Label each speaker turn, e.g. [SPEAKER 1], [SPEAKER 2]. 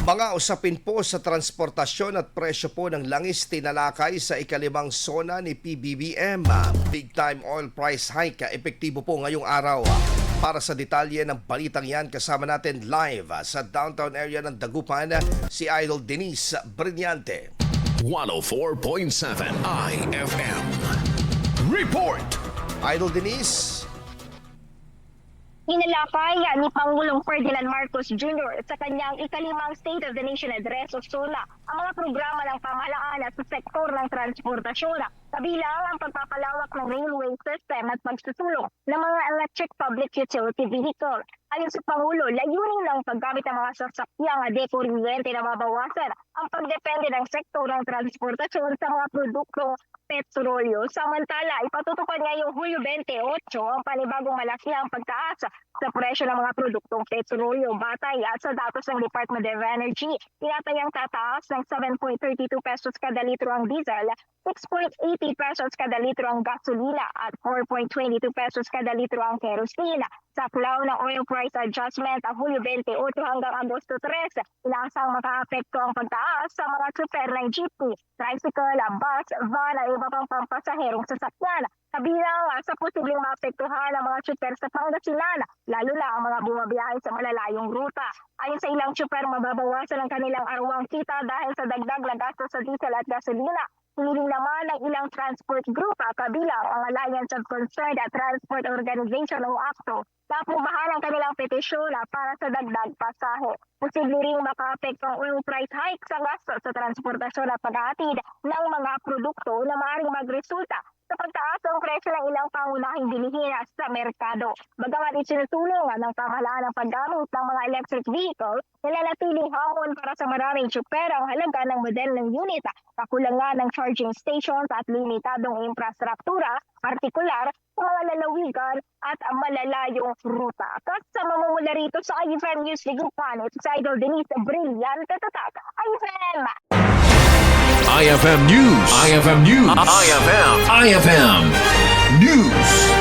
[SPEAKER 1] Mga usapin po sa transportasyon at presyo po ng langis tinalakay sa ikalimang zona ni PBBM. Big time oil price hike epektibo po ngayong araw. Para sa detalye ng balitang yan, kasama natin live sa downtown area ng Dagupan si Idol Denise Brillante.
[SPEAKER 2] 104.7 IFM. Report!
[SPEAKER 1] Idol Denise.
[SPEAKER 3] Inalakay ni Pangulong Ferdinand Marcos Jr. sa kanyang ikalimang State of the Nation Address o SONA ang mga programa ng pamahalaan at sa sektor ng transportasyon, kabilang ang pagpapalawak ng railway system at pagsusulong ng mga electric public utility vehicle. Ayon sa Pangulo, layunin ng paggamit ng mga sasakyang dekuryente na mabawasan ang pagdepende ng sektor ng transportasyon sa mga produktong petrolyo. Samantala, ipatutupad ngayong Hulyo 28 ang panibagong malakihang pagtaas sa presyo ng mga produktong petrolyo. Batay sa datos ng Department of Energy, tinatayang tataas ng 7.32 pesos kada litro ang diesel, 6.80 pesos kada litro ang gasolina at 4.22 pesos kada litro ang kerosene. Sa klaw ng oil price adjustment ang Hulyo 28 hanggang Agosto 3, inaasang makaapekto ang pagtaas sa mga tsuper ng jeepney, tricycle, bus, van at iba pang pampasaherong sasakyan. Kabilang sa posibleng maapektuhan ang mga tsuper sa Pangasinan, lalo na ang mga bumabiyahe sa malalayong ruta. Ayon sa ilang tsuper, mababawasan ang kanilang arwang kita dahil sa dagdag na gasto sa diesel at gasolina. Hiniling naman ng ilang transport group, kabilang ang Alliance of Concerned Transport Organization o ACTO, na pumahan ang kanilang petisyon para sa dagdag pasahe. Posible ring makaapekto ang oil price hike sa gasto sa transportasyon at paghahatid ng mga produkto na maaaring magresulta sa pagtaas ng presyo ng ilang pangunahing bilihin sa merkado. Bagamat isinutulong ng pamahalaan ang paggamit ng mga electric vehicle, nananatiling hamon para sa maraming tsuper ang halaga ng model ng unit, kakulangan ng charging stations at limitadong infrastruktura, partikular sa mga lalawigan at malalayong ruta. Kasama mo mula rito sa IFM News Ligupan, ito sa Idol Denise Brillante Tatak, IFM!
[SPEAKER 2] IFM News. IFM News. IFM News.